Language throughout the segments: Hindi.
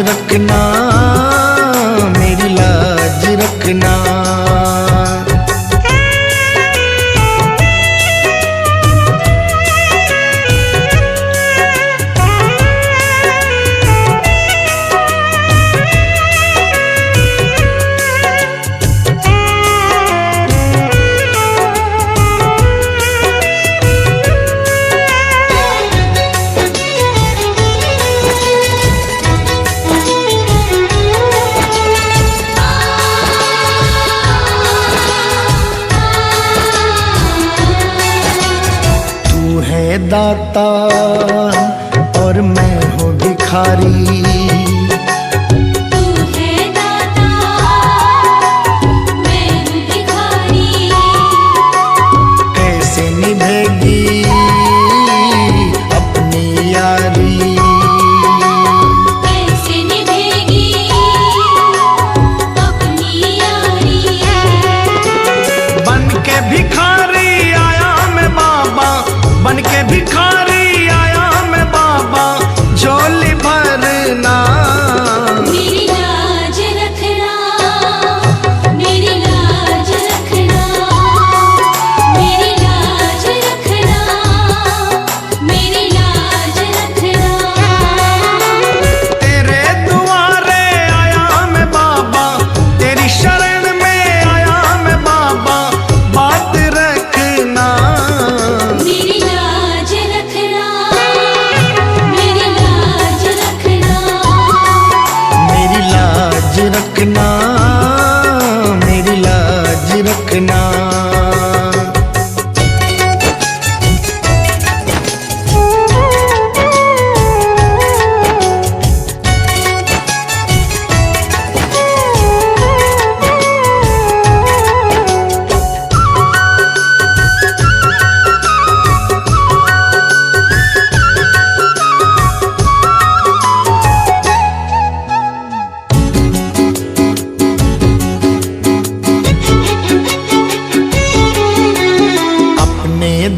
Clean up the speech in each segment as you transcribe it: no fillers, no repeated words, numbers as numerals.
रखना, मेरी लाज रखना। दाता और मैं हूँ भिखारी, तू है दाता मैं हूँ भिखारी। कैसे निभेगी अपनी यारी, कैसे निभेगी अपनी यारी। बन के भिखारी आया मैं बाबा, बन के भिखारी आया मैं बाबा, झोली भरना। मेरी लाज रखना, मेरी लाज रखना, मेरी लाज रखना, मेरी लाज रखना। तेरे दुआरे आया मैं बाबा, तेरी शरण में आया मैं बाबा, बात रखना। मेरी लाज रखना, मेरी लाज रखना, मेरी लाज रखना, मेरी लाज रखना।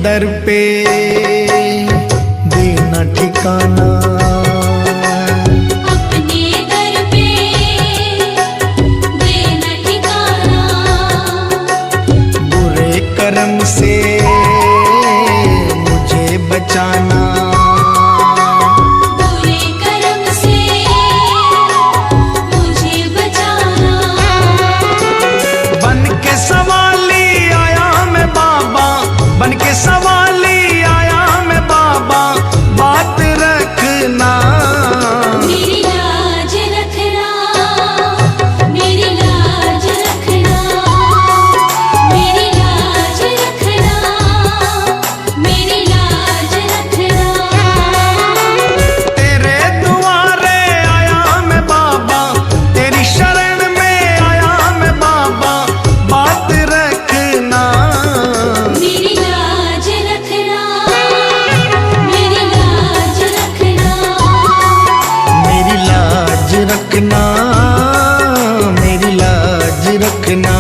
दर पे देना ठिकाना, अपने दर पे देना ठिकाना। बुरे कर्म से मुझे बचाना, बुरे कर्म से मुझे बचाना। बन के सवाली आया मैं बाबा, बन के सवाली आया मैं बाबा, बात रखना। मेरी लाज रखना, मेरी लाज रखना, मेरी लाज रखना, मेरी लाज रखना। तेरे दुआरे आया मैं बाबा, तेरी शरण में आया मैं बाबा, बात रखना। मेरी लाज रखना, मेरी लाज रखना, मेरी लाज रखना, मेरी लाज रखना।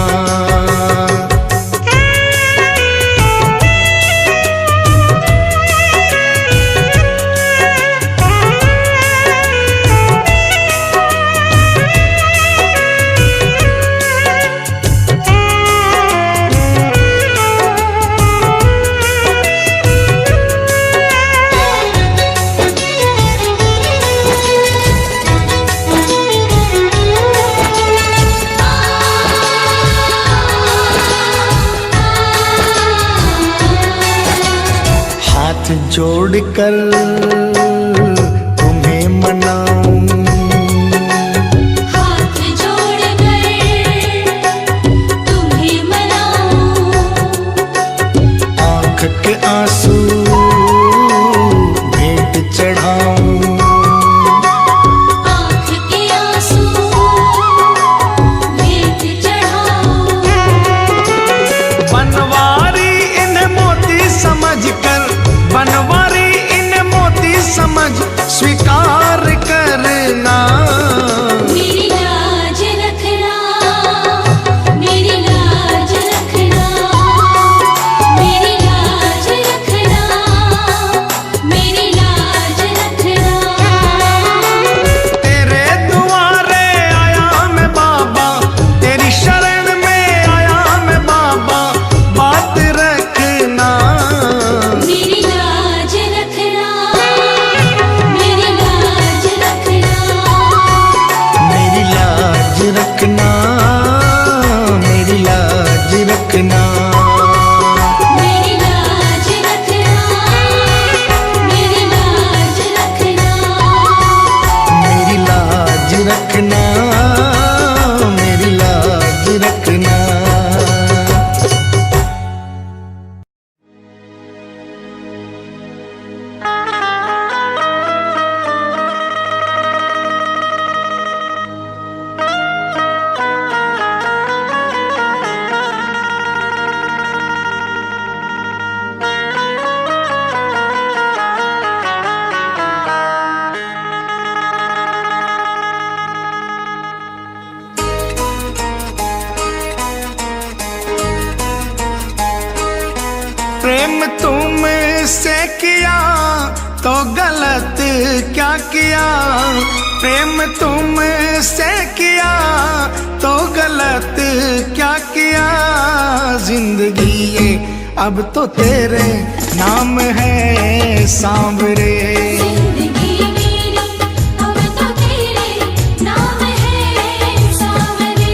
हाथ जोड़कर तुम्हें मनाऊं, हाथ जोड़कर तुम्हें मनाऊं। आँख के आंसू भेंट चढ़ाऊं, आँख के आंसू भेंट चढ़ाऊं। बनवारी इन्हें मोती समझकर, बनवारी इन्हें मोती समझ स्वीकार कर। रखना, मेरी लाज रखना। प्रेम तुमसे किया तो गलत क्या किया, प्रेम तुमसे किया तो गलत क्या किया। जिंदगी ये अब तो तेरे नाम है सांवरे, जिंदगी मेरी अब तो तेरे नाम है सांवरे।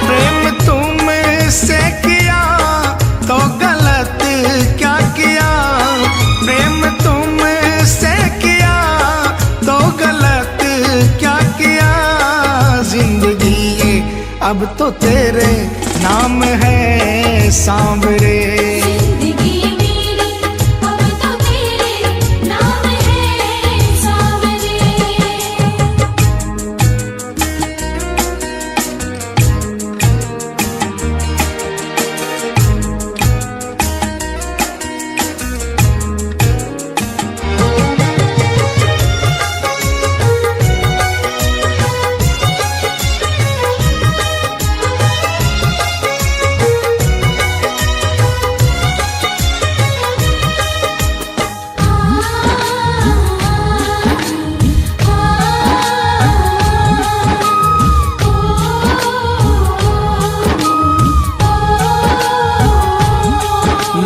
प्रेम तुमसे किया तो गलत क्या किया, प्रेम तुमसे किया तो गलत क्या किया। जिंदगी ये अब तो तेरे नाम है सांवरे, जिंदगी मेरी अब तो तेरे नाम है सांवरे।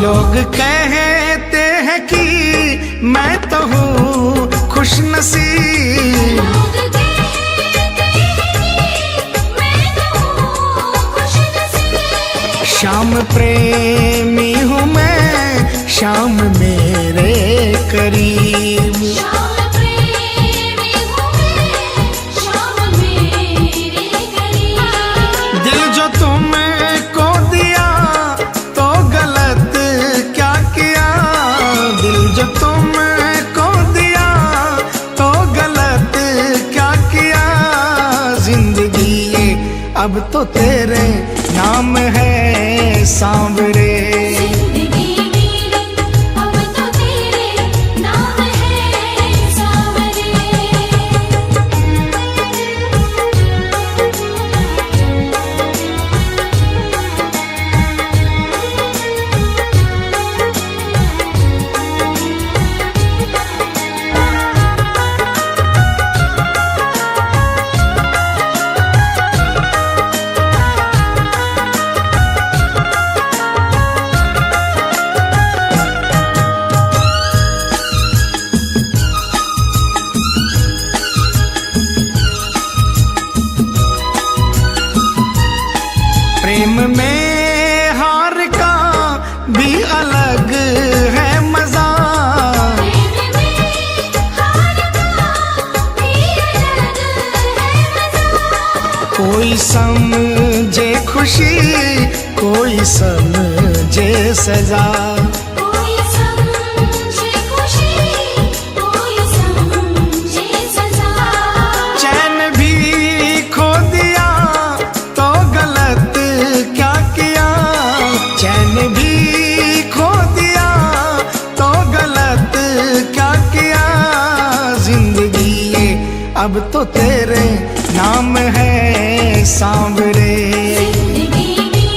लोग कहते हैं कि मैं तो हूँ खुश नसीब, लोग कहते हैं कि मैं तो हूँ खुशनसीब। शाम प्रेमी हूँ मैं, शाम मेरे करीब। शाम प्रेमी हूँ मैं, शाम मेरे करीब। दिल जो तुमको दिया तो गलत क्या किया, दिल जो तुमको दिया तो गलत क्या किया। जिंदगी ये अब तो तेरे नाम है सांवरे, जिंदगी मेरी अब तो तेरे नाम है सांवरे। प्रेम में हार का भी अलग है मजा, प्रेम में हार का भी अलग है मजा। कोई समझे खुशी कोई समझे सजा। कोई समझे खुशी, कोई समझे सजा। चैन भी खो दिया तो गलत क्या किया, चैन भी खो दिया तो गलत क्या किया। जिंदगी ये अब तो तेरे नाम है सांवरे, जिंदगी मेरी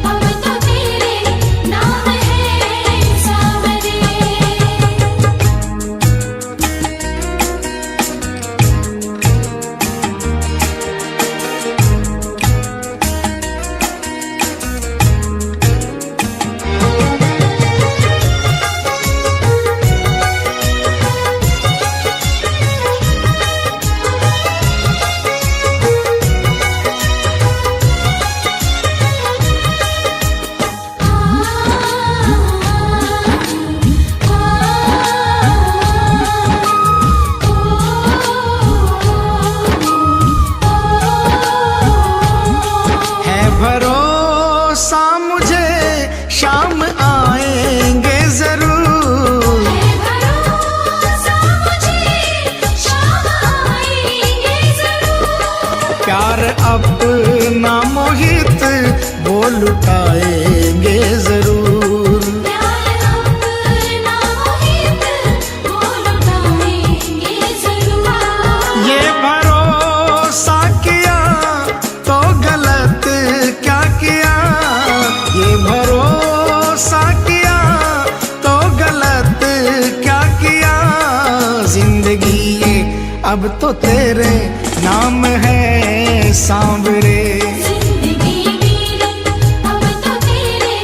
अब तो तेरे नाम है सांवरे। अब तो तेरे नाम है सांवरे। जिंदगी मेरी अब तो तेरे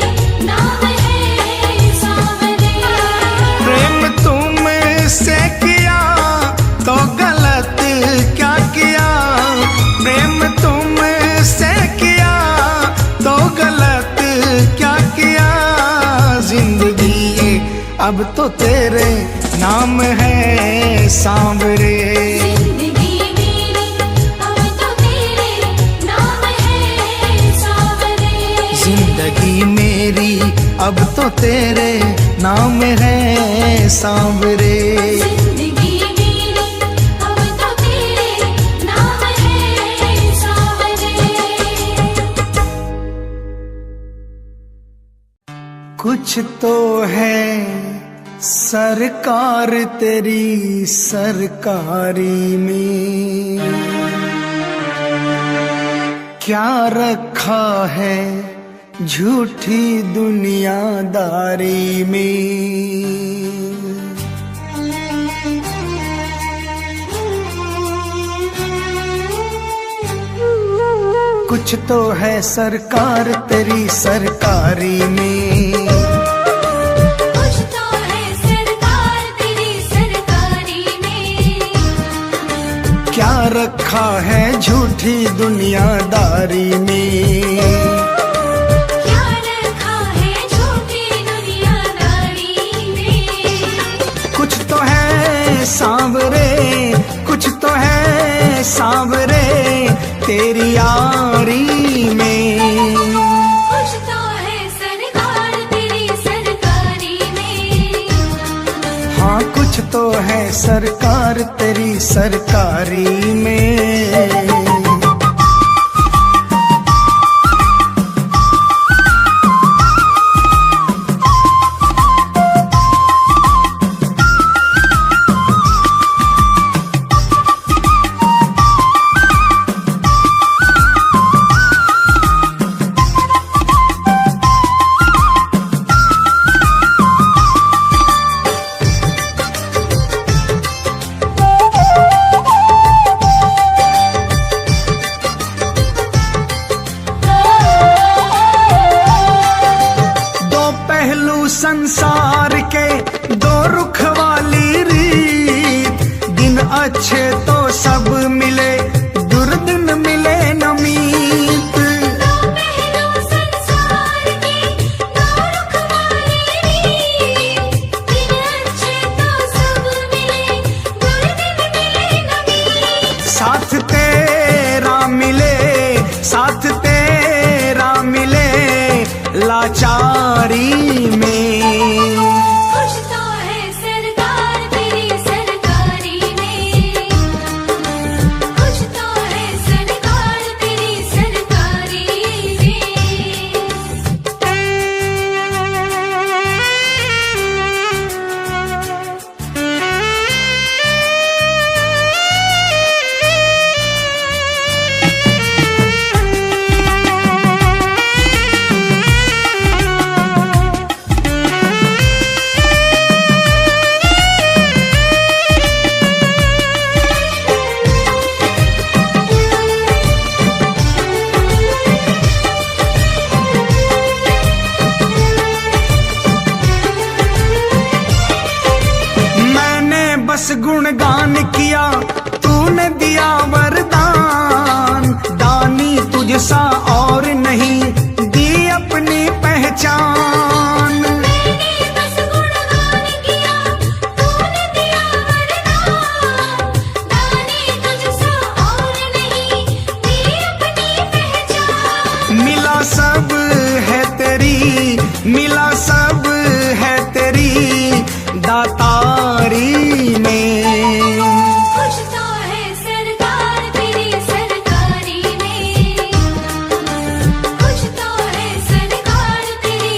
नाम है सांवरे। प्रेम तुमसे किया तो गलत क्या किया, प्रेम तुमसे किया तो गलत क्या किया। जिंदगी ये अब तो तेरे नाम है सांवरे। जिंदगी मेरी अब तो तेरे नाम है सांवरे। जिंदगी मेरी अब तो तेरे नाम है सांवरे। जिंदगी मेरी अब तो तेरे नाम है सांवरे। कुछ तो है सरकार तेरी सरकारी में, क्या रखा है झूठी दुनियादारी में। कुछ तो है सरकार तेरी सरकारी में, कुछ तो है सरकार तेरी सरकारी में, क्या रखा है झूठी दुनियादारी में। क्या रखा है झूठी दुनियादारी में। कुछ तो है सांवरे, कुछ तो है सांवरे तेरी यारी में। कुछ तो है सरकार तेरी सरकारी में। हाँ कुछ तो है सरकार तेरी सरकारी में। संसार के दो रुख वाली रीत, दिन अच्छे तो सब मिले दुर्दिन मिले न मीत। दो पहलू संसार के दो रुख वाली रीत, दिन अच्छे तो सब मिले दुर्दिन मिले न मीत। साथ तेरा मिले, साथ तेरा मिले लाचारी में। कुछ तो है सरकार तेरी सरकारी में। कुछ तो है सरकार तेरी सरकारी बस गुणगान किया तूने दिया वरदान, दानी तुझसा और नहीं दी अपनी पहचान। मैंने बस गुणगान किया तूने दिया वरदान, दानी तुझसा और नहीं दी अपनी पहचान। मिला सब है तेरी, मिला सब है तेरी दातारी में। कुछ तो है सरकार तेरी सरकारी में। कुछ तो है सरकार तेरी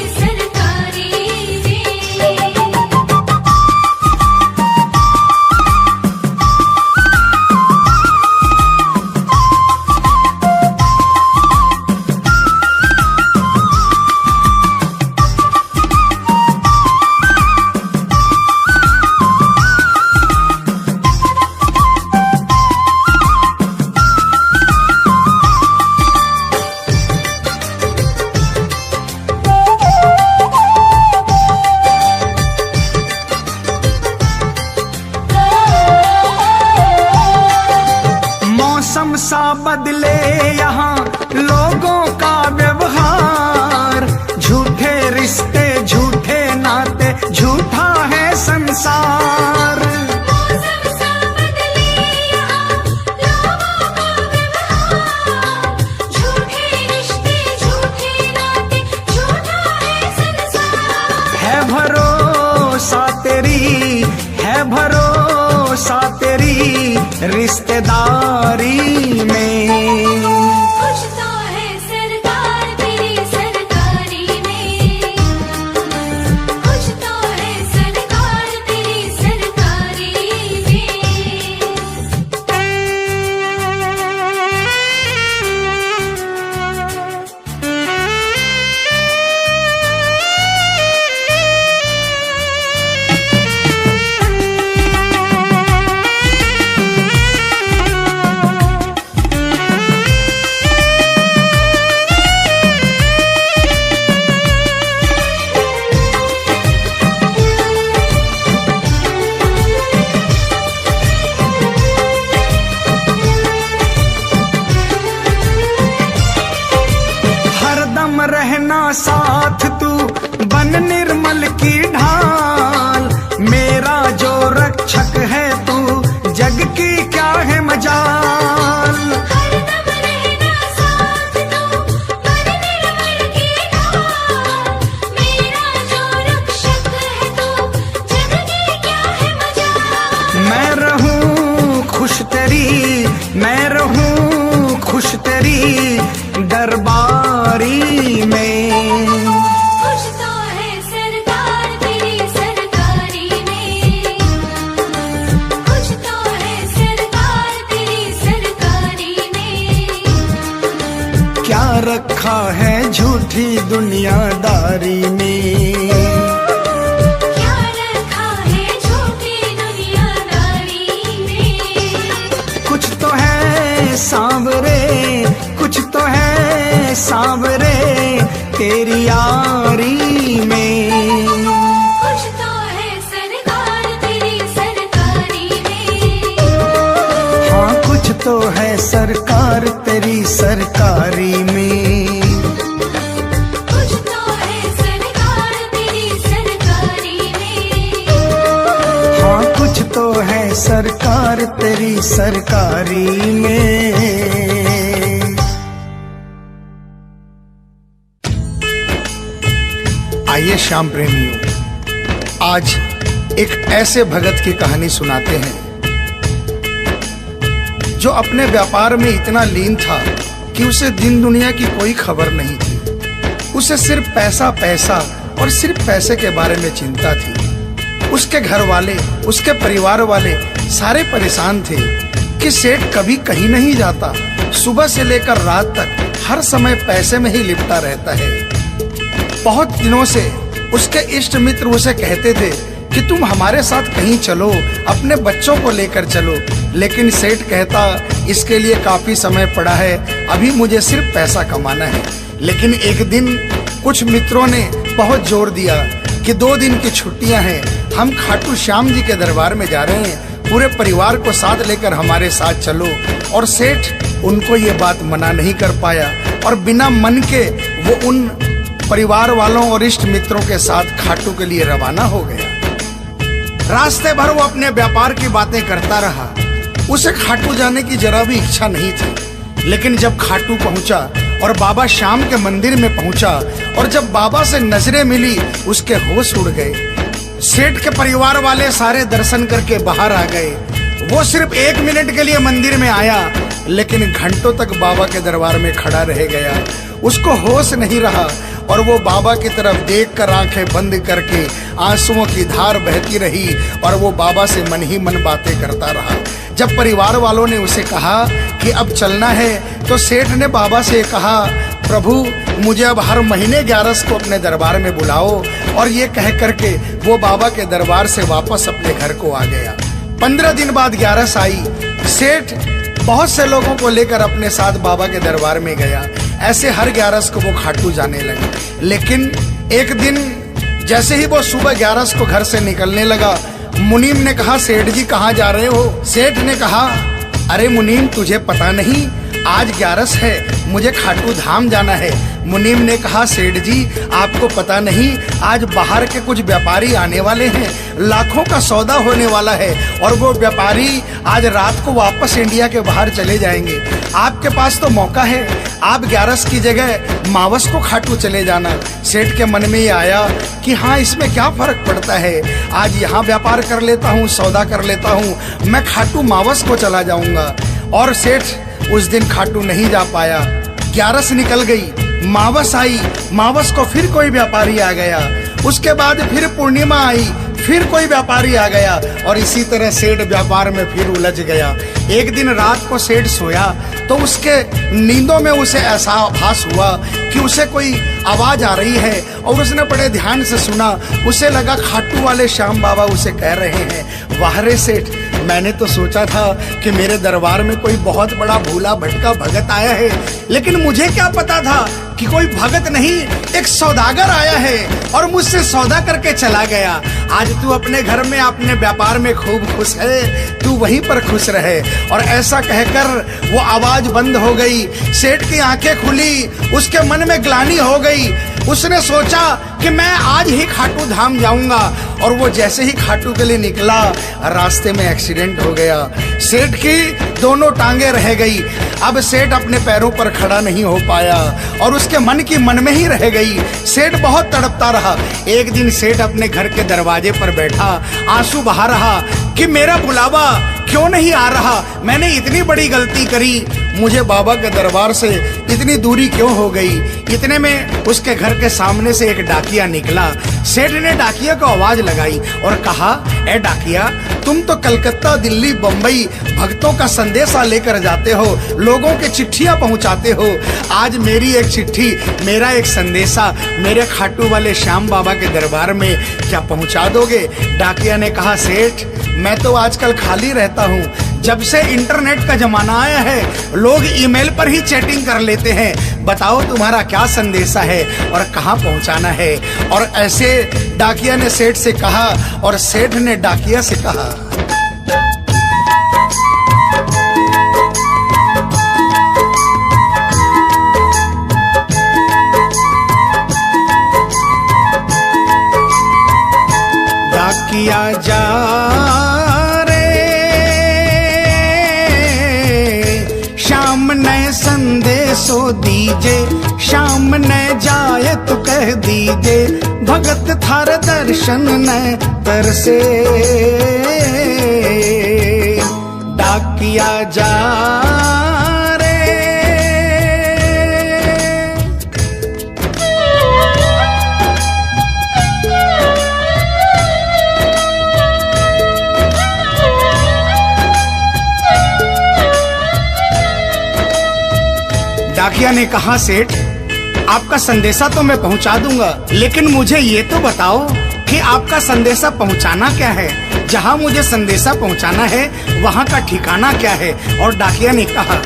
सा बदले यहाँ लोगों का व्यवहार, झूठे रिश्ते झूठे नाते झूठा है संसार। मौसम सा बदले यहाँ लोगों का व्यवहार, झूठे रिश्ते झूठे नाते झूठा है संसार। है भरोसा तेरी, है भरोसा तेरी रिश्तेदारी में। कुछ तो है सरकार तेरी सरकारी में, कुछ तो है सरकार तेरी सरकारी में। हरदम रहना साथ तू बन निर्मल की ढाल, मेरा जो रक्षक है तू जग की क्या है मजाल। हरदम रहना साथ तू बन निर्मल की ढाल, मेरा जो रक्षक है तू जग की क्या है मजाल। मैं रहूं खुश तेरी, मैं रहूं खुश तेरी दरबारी में। कुछ तो है सरकार तेरी सरकारी में, कुछ तो है सरकार तेरी सरकारी में। क्या रखा है झूठी दुनियादारी में, क्या रखा है झूठी दुनियादारी में। कुछ तो है सांवरे, कुछ तो है सांवरे तेरी यारी में। कुछ तो है सरकार तेरी सरकारी में, हाँ कुछ तो है सरकार तेरी सरकारी में। कुछ तो है सरकार तेरी सरकारी में। हाँ कुछ तो है सरकार तेरी सरकारी में। आइए श्याम प्रेमियों, आज एक ऐसे भगत की कहानी सुनाते हैं जो अपने व्यापार में इतना लीन था कि उसे दिन दुनिया की कोई खबर नहीं थी। उसे सिर्फ पैसा पैसा और सिर्फ पैसे के बारे में चिंता थी। उसके घर वाले, उसके परिवार वाले सारे परेशान थे कि सेठ कभी कहीं नहीं जाता, सुबह से लेकर रात तक हर समय पैसे में ही लिपटा रहता है। बहुत दिनों से उसके इष्ट मित्र उसे कहते थे कि तुम हमारे साथ कहीं चलो, अपने बच्चों को लेकर चलो, लेकिन सेठ कहता इसके लिए काफी समय पड़ा है, अभी मुझे सिर्फ पैसा कमाना है। लेकिन एक दिन कुछ मित्रों ने बहुत जोर दिया कि 2 दिन की छुट्टियां हैं, हम खाटू श्याम जी के दरबार में जा रहे हैं, पूरे परिवार को साथ लेकर हमारे साथ चलो। और सेठ उनको ये बात मना नहीं कर पाया और बिना मन के वो उन परिवार वालों और इष्ट मित्रों के साथ खाटू के लिए रवाना हो गया। रास्ते भर वो अपने व्यापार की बातें करता रहा। उसे खाटू जाने की जरा भी इच्छा नहीं थी। लेकिन जब खाटू पहुंचा और बाबा श्याम के मंदिर में पहुंचा और जब बाबा से नजरें मिली, उसके होश उड़ गए। सेठ के परिवार वाले सारे दर्शन करके बाहर आ गए। वो सिर्फ 1 मिनट के लिए मंदिर में आया, लेकिन घंटों तक बाबा के दरबार में खड़ा रह गया। उसको होश नहीं रहा और वो बाबा की तरफ देखकर आंखें बंद करके आंसुओं की धार बहती रही और वो बाबा से मन ही मन बातें करता रहा। जब परिवार वालों ने उसे कहा कि अब चलना है, तो सेठ ने बाबा से कहा, प्रभु मुझे अब हर महीने 11 को अपने दरबार में बुलाओ। और ये कह करके वो बाबा के दरबार से वापस अपने घर को आ गया। 15 दिन बाद 11 आई। सेठ बहुत से लोगों को लेकर अपने साथ बाबा के दरबार में गया। ऐसे हर 11 को वो खाटू जाने लगे। लेकिन एक दिन जैसे ही वो सुबह 11 को घर से निकलने लगा, मुनीम ने कहा, सेठ जी कहाँ जा रहे हो? सेठ ने कहा, अरे मुनीम, तुझे पता नहीं आज 11 है, मुझे खाटू धाम जाना है। मुनीम ने कहा सेठ जी आपको पता नहीं आज बाहर के कुछ व्यापारी आने वाले हैं, लाखों का सौदा होने वाला है और वो व्यापारी आज रात को वापस इंडिया के बाहर चले जाएंगे। आपके पास तो मौका है, आप 11 की जगह मावस को खाटू चले जाना। सेठ के मन में ये आया कि हाँ इसमें क्या फर्क पड़ता है, आज यहाँ व्यापार कर लेता हूँ, सौदा कर लेता हूँ, मैं खाटू मावस को चला जाऊंगा। और सेठ उस दिन खाटू नहीं जा पाया। 11 निकल गई, मावस आई, मावस को फिर कोई व्यापारी आ गया, उसके बाद फिर पूर्णिमा आई, फिर कोई व्यापारी आ गया और इसी तरह सेठ व्यापार में फिर उलझ गया। एक दिन रात को सेठ सोया तो उसके नींदों में उसे ऐसा आभास हुआ कि उसे कोई आवाज आ रही है और उसने बड़े ध्यान से सुना। उसे लगा खाटू वाले श्याम बाबा उसे कह रहे हैं, वाह रे सेठ, मैंने तो सोचा था कि मेरे दरबार में कोई बहुत बड़ा भूला भटका भगत आया है, लेकिन मुझे क्या पता था कि कोई भगत नहीं एक सौदागर आया है और मुझसे सौदा करके चला गया। आज तू अपने घर में अपने व्यापार में खूब खुश है, तू वहीं पर खुश रहे। और ऐसा कहकर वो आवाज बंद हो गई। सेठ की आंखें खुली, उसके मन में ग्लानि हो गई। उसने सोचा कि मैं आज ही खाटू धाम जाऊंगा और वो जैसे ही खाटू के लिए निकला रास्ते में एक्सीडेंट हो गया। सेठ की दोनों टांगे रह गई। अब सेठ अपने पैरों पर खड़ा नहीं हो पाया और उसके मन की मन में ही रह गई। सेठ बहुत तड़पता रहा। एक दिन सेठ अपने घर के दरवाजे पर बैठा, आंसू बहा रहा कि मेरा बुलावा क्यों नहीं आ रहा, मैंने इतनी बड़ी गलती करी, मुझे बाबा के दरबार से इतनी दूरी क्यों हो गई। इतने में उसके घर के सामने से एक डाकिया निकला। सेठ ने डाकिया को आवाज लगाई और कहा, ए डाकिया, तुम तो कलकत्ता, दिल्ली, बम्बई भक्तों का संदेशा लेकर जाते हो, लोगों के चिट्ठियां पहुंचाते हो। आज मेरी एक चिट्ठी, मेरा एक संदेशा मेरे खाटू वाले श्याम बाबा के दरबार में क्या पहुंचा दोगे। डाकिया ने कहा, सेठ मैं तो आजकल खाली रहता हूँ, जब से इंटरनेट का जमाना आया है लोग ईमेल पर ही चैटिंग कर लेते हैं, बताओ तुम्हारा क्या संदेशा है और कहाँ पहुँचाना है। और ऐसे डाकिया ने सेठ से कहा और सेठ ने डाकिया से कहा। डाकिया जा श्याम ने संदेशो दीजे, श्याम ने जाए तो कह दीजे, भगत थार दर्शन न तरसे। डाकिया जा रे। डाकिया ने कहा, सेठ आपका संदेशा तो मैं पहुंचा दूंगा, लेकिन मुझे ये तो बताओ कि आपका संदेशा पहुंचाना क्या है, जहां मुझे संदेशा पहुंचाना है वहां का ठिकाना क्या है। और डाकिया ने कहा,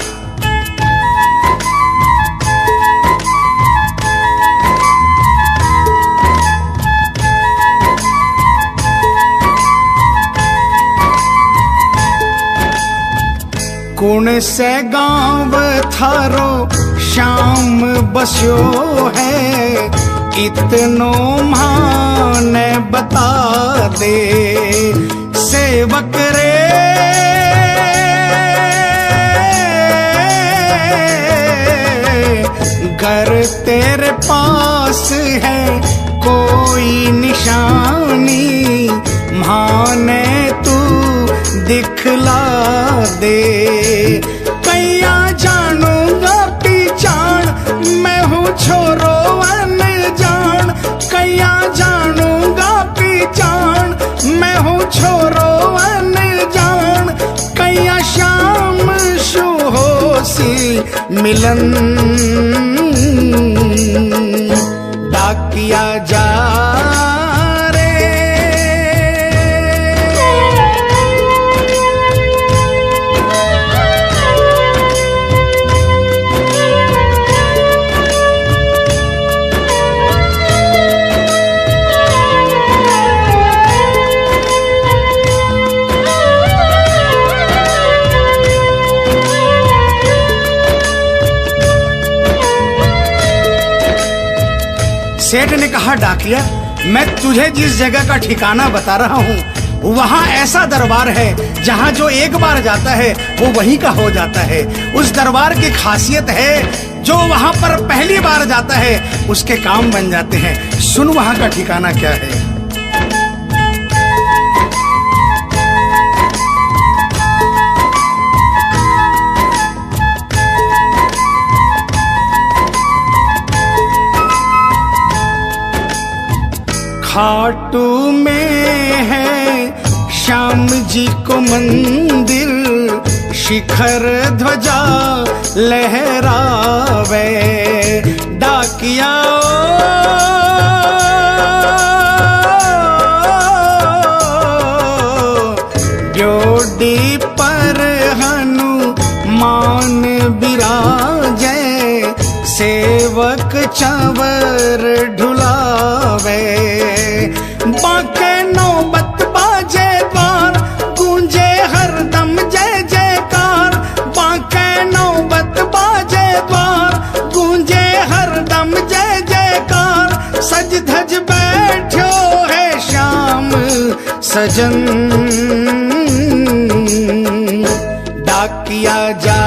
कौन से गांव थारो श्याम बस्यो है, इतनो माने बता दे। सेवक रे घर तेरे पास है कोई निशानी, माने तू दिखला दे। कैया जानूंगा पहचान, मैं हूँ छोरो अनजान, कैया जानूंगा पहचान, मैं हूँ छोरो अनजान। कैया श्याम सुहोसी मिलन, डाकिया जा सेठ ने कहा, डाकिया मैं तुझे जिस जगह का ठिकाना बता रहा हूँ वहाँ ऐसा दरबार है जहाँ जो एक बार जाता है वो वहीं का हो जाता है। उस दरबार की खासियत है जो वहाँ पर पहली बार जाता है उसके काम बन जाते हैं। सुन वहाँ का ठिकाना क्या है। खाटू में है श्याम जी को मंदिर, शिखर ध्वजा लहरावे। डाकिया ड्योडी पर हनुमान बिराजे, सेवक चंवर ढुलावे। बांके नौबत बाजे द्वार, गूंजे हरदम जय जयकार। बांके नौबत बाजे द्वार, गूंजे हरदम जय जयकार। सज धज बैठो है श्याम सजन, डाकिया जा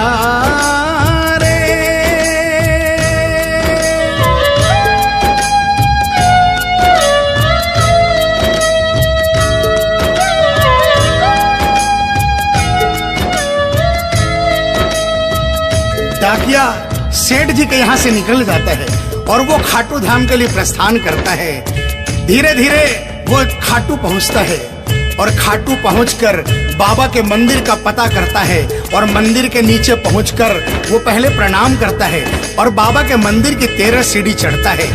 डाकिया सेठ जी के यहाँ से निकल जाता है और वो खाटू धाम के लिए प्रस्थान करता है। धीरे धीरे वो खाटू पहुँचता है और खाटू पहुंचकर बाबा के मंदिर का पता करता है और मंदिर के नीचे पहुंचकर वो पहले प्रणाम करता है और बाबा के मंदिर की 13 सीढ़ी चढ़ता है।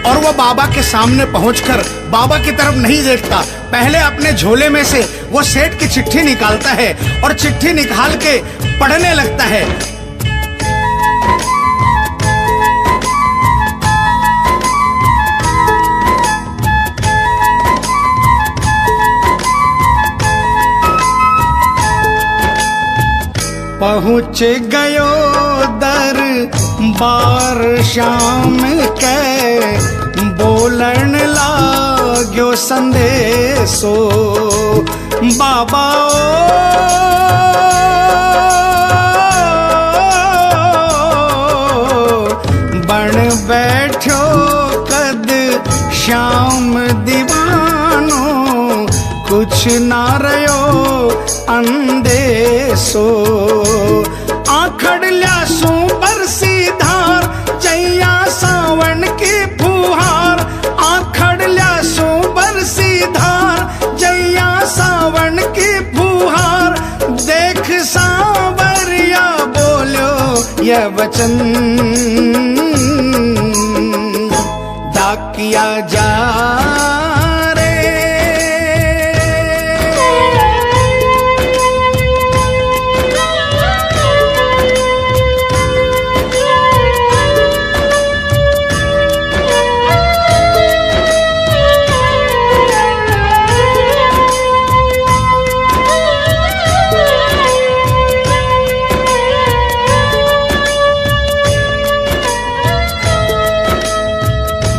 और वो बाबा के सामने पहुंचकर बाबा की तरफ नहीं देखता, पहले अपने झोले में से वो सेठ की चिट्ठी निकालता है और चिट्ठी निकाल के पढ़ने लगता है। पहुँच गयो दरबार श्याम के, बोलन लाग्यो संदेशो। बाबा बन बैठो कद श्याम दीवानो, कुछ ना रयो अंदेशो। आखड़ ल्यासू बरसी धार, जैया सावन की फुहार। आखड़ ल्यासू बरसी धार, जैया सावन की फुहार। देख सांवरिया बोलो यह वचन, डाकिया जा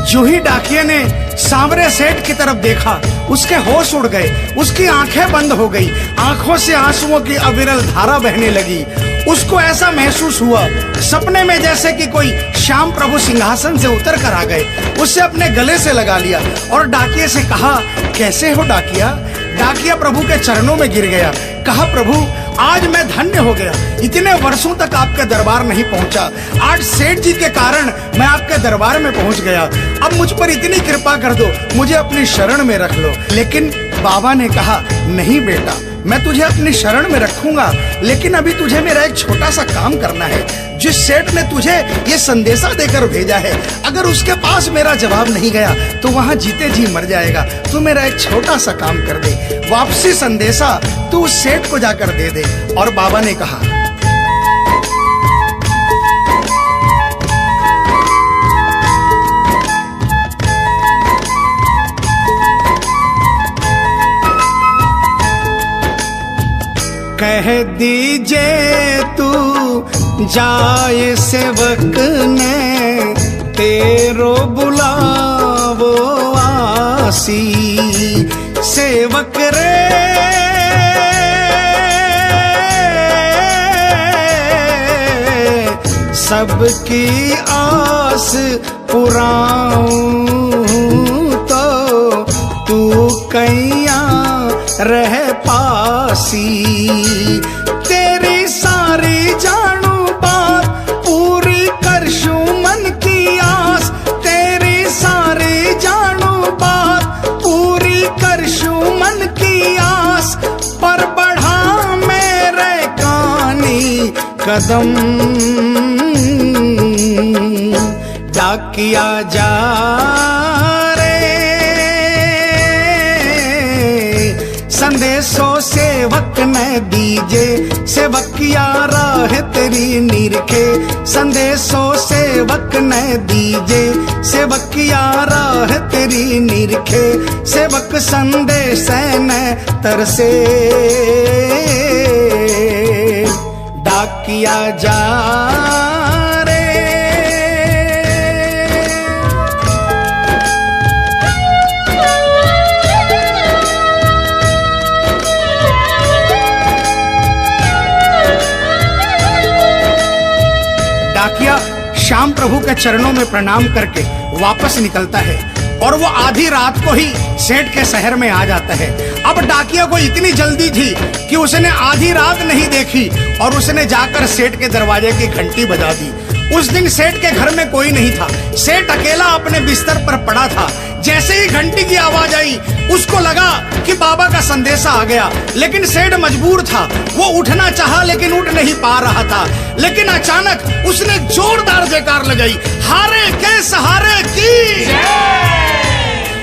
जो ही डाकिया ने सांवरे सेठ की तरफ देखा उसके होश उड़ गए, उसकी आंखें बंद हो गई, आंखों से आंसुओं की अविरल धारा बहने लगी। उसको ऐसा महसूस हुआ सपने में जैसे कि कोई श्याम प्रभु सिंहासन से उतर कर आ गए। उससे अपने गले से लगा लिया और डाकिया से कहा, कैसे हो डाकिया? डाकिया प्रभु के चरणों में गिर गया, कहा, प्रभु आज मैं धन्य हो गया, इतने वर्षों तक आपके दरबार नहीं पहुंचा, आज सेठ जी के कारण मैं आपके दरबार में पहुंच गया। अब मुझ पर इतनी कृपा कर दो, मुझे अपनी शरण में रख लो। लेकिन बाबा ने कहा, नहीं बेटा, मैं तुझे अपनी शरण में रखूंगा, लेकिन अभी तुझे मेरा एक छोटा सा काम करना है। जिस सेठ ने तुझे ये संदेशा देकर भेजा है, अगर उसके पास मेरा जवाब नहीं गया तो वहाँ जीते जी मर जाएगा। तू मेरा एक छोटा सा काम कर दे, वापसी संदेशा तू उस सेठ को जाकर दे दे। और बाबा ने कहा, कह दीजे तू जाए सेवक ने तेरो बुला पासी। सेवक रे सबकी आस पुराऊं तो तू कैया रह पासी। तेरी सारी जानू बात पूरी करशूं मन की आस। तेरी सारी जानू बात पूरी करशूं मन की आस। पर बढ़ा मेरे कानी कदम डाकिया जा रे। संदेशो सेवक न दीजे सेवकिया राह तेरी निरखे। संदेशो सेवक न दीजे सेवकिया राह तेरी निरखे। सेवक संदेश न तरसे डाकिया जा रे। डाकिया श्याम प्रभु के चरणों में प्रणाम करके वापस निकलता है और वो आधी रात को ही सेठ के शहर में आ जाता है। अब डाकिया को इतनी जल्दी थी कि उसने आधी रात नहीं देखी और उसने जाकर सेठ के दरवाजे की घंटी बजा दी। उस दिन सेठ के घर में कोई नहीं था। सेठ अकेला अपने बिस्तर पर पड़ा था। जैसे ही घंटी की आवाज आई उसको लगा कि बाबा का संदेशा आ गया, लेकिन सेठ मजबूर था। वो उठना चाहा लेकिन उठ नहीं पा रहा था। लेकिन अचानक उसने जोरदार जयकार लगाई, हारे के सहारे की।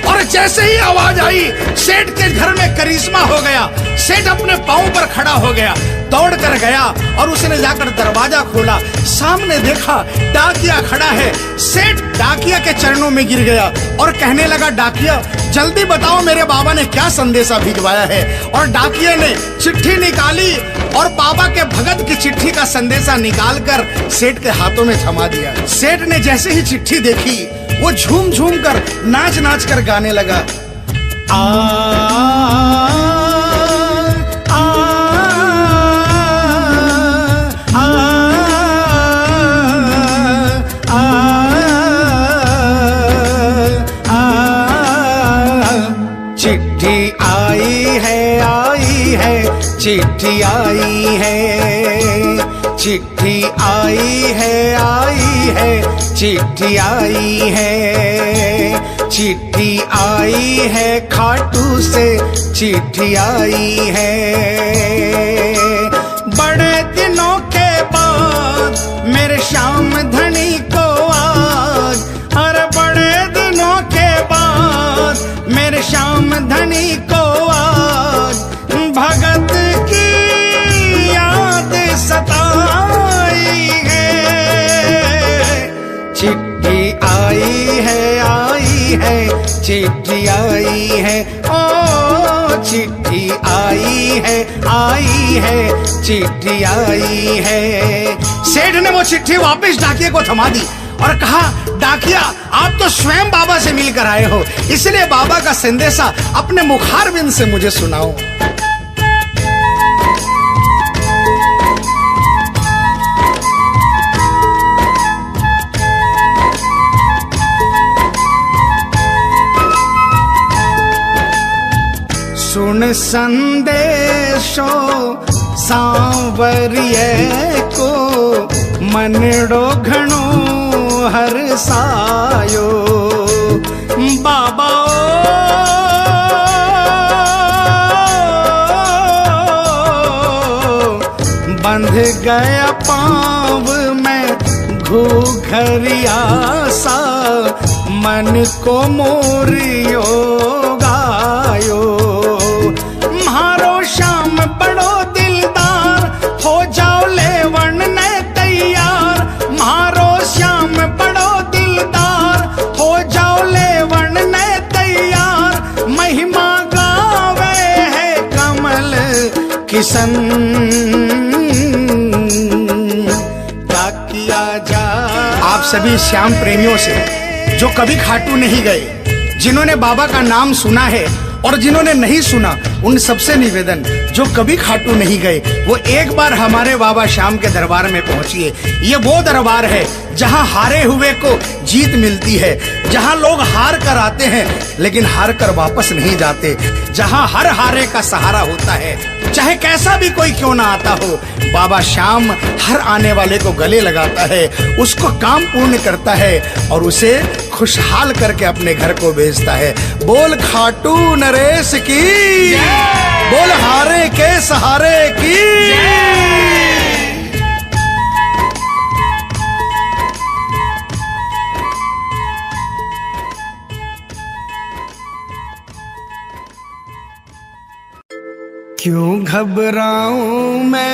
और जैसे ही आवाज आई सेठ के घर में करिश्मा हो गया। सेठ अपने पांव पर खड़ा हो गया, दौड़ कर गया और उसने जाकर दरवाजा खोला। सामने देखा डाकिया खड़ा है। सेठ डाकिया के चरणों में गिर गया और कहने लगा, डाकिया जल्दी बताओ मेरे बाबा ने क्या संदेशा भिजवाया है। और डाकिया ने चिट्ठी निकाली और बाबा के भगत की चिट्ठी का संदेशा निकालकर सेठ के हाथों में थमा दिया। सेठ ने जैसे ही चिट्ठी देखी वो झूम झूम कर नाच नाच कर गाने लगा। आ, आ, आ, आ, आ, चिट्ठी आई है, चिट्ठी आई है, चिट्ठी आई है, चिट्ठी आई है, चिट्ठी आई है, खाटू से चिट्ठी आई है। बड़े दिनों के बाद मेरे श्याम धनी को आज, अरे बड़े दिनों के बाद मेरे श्याम धनी को आज भगत की याद सताई है। चिट्ठी आई है, चिट्ठी आई है, ओ चिट्ठी आई है, चिट्ठी आई है। सेठ ने वो चिट्ठी वापस डाकिया को थमा दी और कहा, डाकिया आप तो स्वयं बाबा से मिलकर आए हो, इसलिए बाबा का संदेशा अपने मुखारबिंद से मुझे सुनाओ। सुन संदेशो सांवरिये को मनड़ो घणो हरसायो। बाबा बंध गया पाँव में घूघरिया सा, मन को मोरियो गायो। म्हारो श्याम बड़ो दिलदार, हो जाओ लेवन ने तैयार। म्हारो श्याम बड़ो दिलदार, हो जाओ लेवन ने तैयार। महिमा गावे है कमल किशन, क्या किया जा। आप सभी श्याम प्रेमियों से जो कभी खाटू नहीं गए, जिन्होंने बाबा का नाम सुना है और जिन्होंने नहीं सुना, उन सबसे निवेदन, जो कभी खाटू नहीं गए, वो एक बार हमारे बाबा श्याम के दरबार में पहुंचिए। ये वो दरबार है जहां हारे हुए को जीत मिलती है, जहां लोग हार कर आते हैं लेकिन हार कर वापस नहीं जाते, जहां हर हारे का सहारा होता है, चाहे कैसा भी कोई क्यों ना आता हो। बाबा श्याम हर आने वाले को गले लगाता है, उसको काम पूर्ण करता है और उसे खुशहाल करके अपने घर को भेजता है। बोल खाटू नरेश की, बोल हारे के सहारे की। क्यों घबराऊं मैं,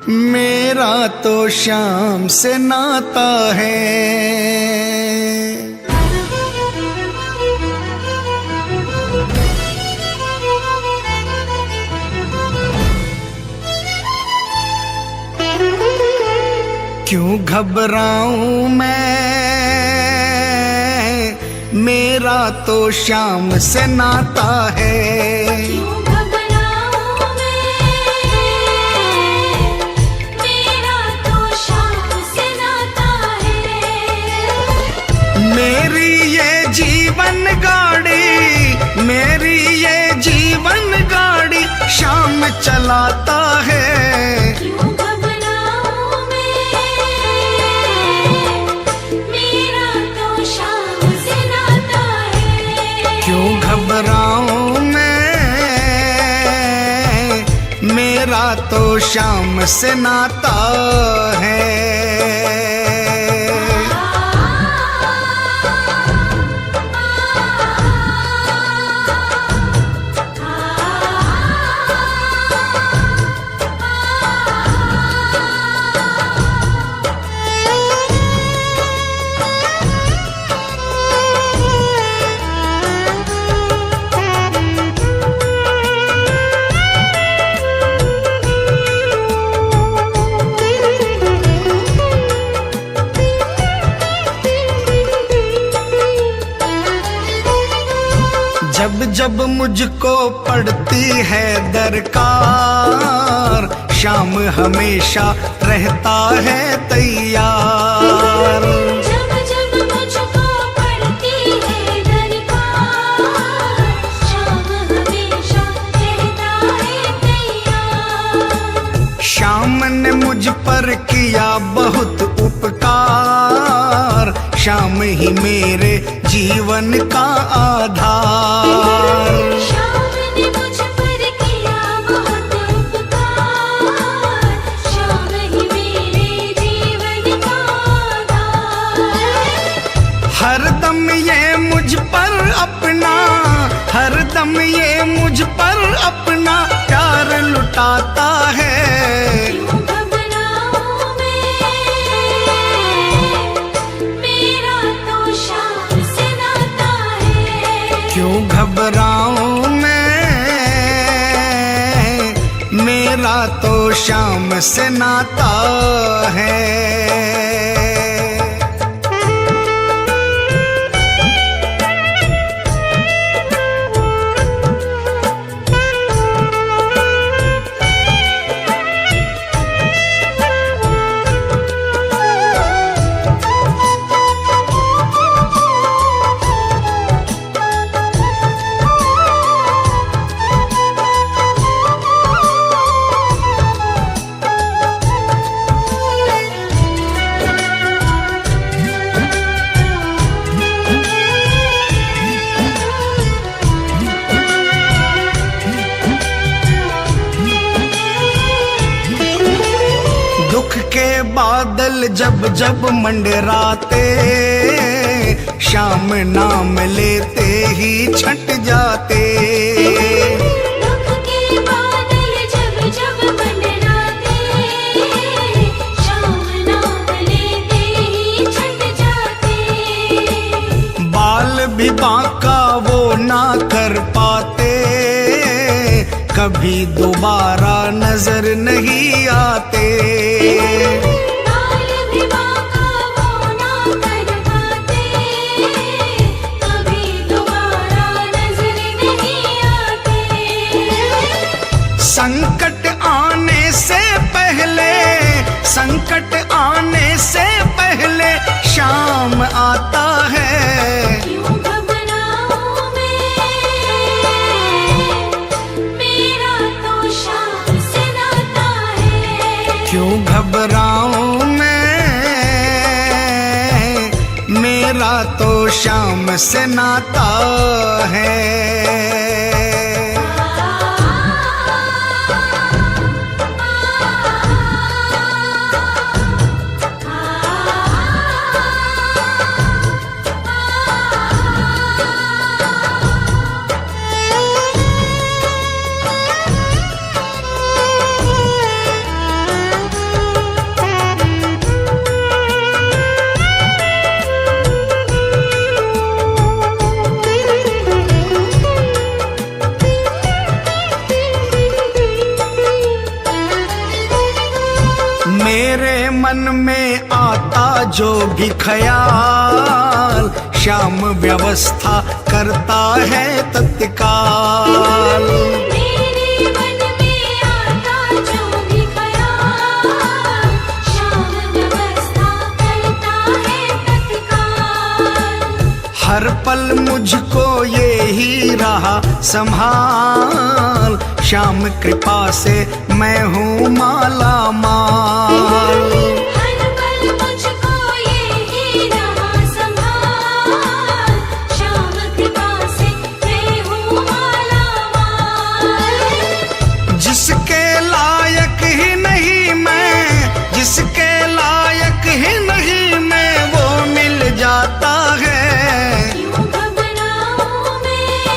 मेरा तो श्याम से नाता है। क्यों घबराऊं मैं, मेरा तो श्याम से नाता है। क्यों घबराऊं मैं, मेरा तो श्याम से नाता है। मेरी ये जीवन गाड़ी, मेरी ये जीवन गाड़ी श्याम चलाता है। क्यों घबराऊं मैं, मेरा तो श्याम से नाता है। क्यों घबराऊं मैं, मेरा तो श्याम से नाता है। जब जब मुझको पड़ती है दरकार, श्याम हमेशा रहता है तैयार। जब जब मुझको पड़ती है दरकार, श्याम हमेशा रहता है तैयार। श्याम ने मुझ पर किया बहुत उपकार, श्याम ही मेरे जीवन का आधार। श्याम ने मुझ पर किया बहुत उपकार, श्याम ही मेरे जीवन का आधार। हरदम ये मुझ पर अपना, हरदम ये मुझ पर अपना प्यार लुटाता है। क्यों घबराऊं मैं, मेरा तो श्याम से नाता है। क्यों घबराऊं मैं, मेरा तो श्याम से नाता है। दुख के बादल जब जब मंडराते, श्याम नाम लेते ही छट जाते। दुख के बादल जब जब मंडराते, श्याम नाम लेते ही छट जाते। बाल भी बांका वो ना कर पाते, कभी दोबारा नजर नहीं आते। बाल भी बांका वो ना कर पाते, क्यों घबराऊं मैं, मेरा तो शाम से नाता है। मेरे मन में आता जो भी ख्याल, श्याम व्यवस्था करता है तत्काल। मेरे मन में आता जो भी ख्याल, श्याम व्यवस्था करता है तत्काल। हर पल मुझको ये ही रहा संभाल, श्याम कृपा से मैं हूँ माला माल। हर पल मुझको ये ही रहा संभाल, श्याम कृपा से मैं हूँ माला माल। जिसके लायक ही नहीं मैं, जिसके लायक ही नहीं मैं, वो मिल जाता है। क्यों घबराऊं मैं,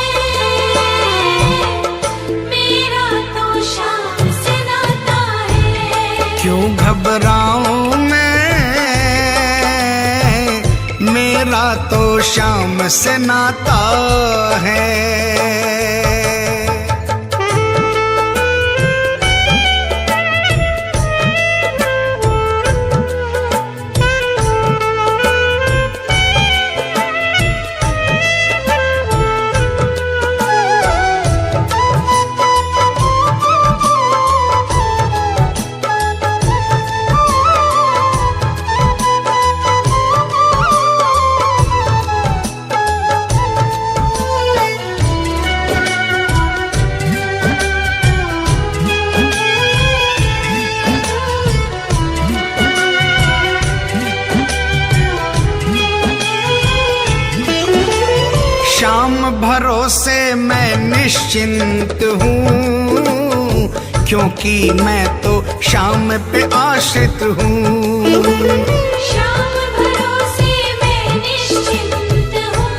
मेरा तो शाम से नाता है। क्यों घबराऊं मैं, मेरा तो शाम से नाता है। श्याम भरोसे मैं निश्चिंत हूँ, क्योंकि मैं तो श्याम पे आश्रित हूँ। श्याम भरोसे मैं निश्चिंत हूँ,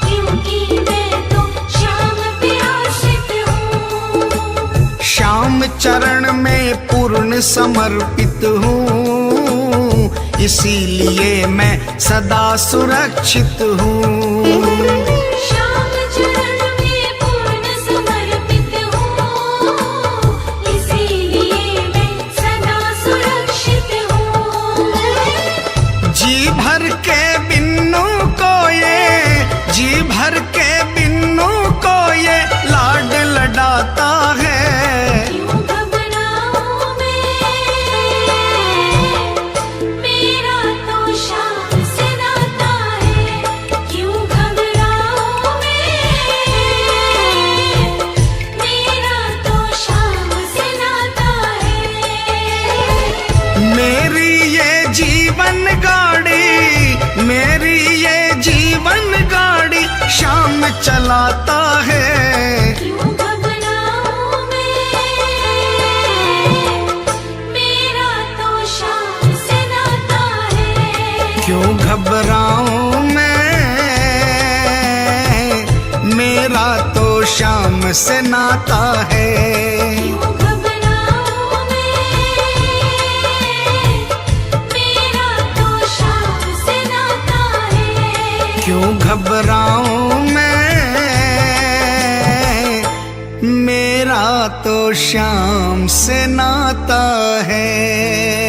क्योंकि मैं तो श्याम पे आश्रित हूँ। श्याम चरण में पूर्ण समर्पित हूँ, इसीलिए मैं सदा सुरक्षित हूँ। श्याम चरण में पूर्ण समर्पित हूँ, इसीलिए मैं सदा सुरक्षित हूँ। जी भर के बिन्नू को ये, जी भर के बिन्नू को ये लाड लडाता है। क्यों घबराऊं मैं, मेरा तो शाम से नाता है। क्यों घबराऊं मैं, मेरा तो शाम से नाता है। मेरी ये जीवन गाड़ी, मेरी ये जीवन गाड़ी श्याम चलाता है। क्यों घबराऊं मैं, मेरा तो शाम से नाता है। क्यों घबराऊं मैं, मेरा तो श्याम से नाता है। क्यों घबराऊं मैं, मेरा तो शाम से नाता है। क्यों घबराऊं मैं, मेरा तो श्याम से नाता है।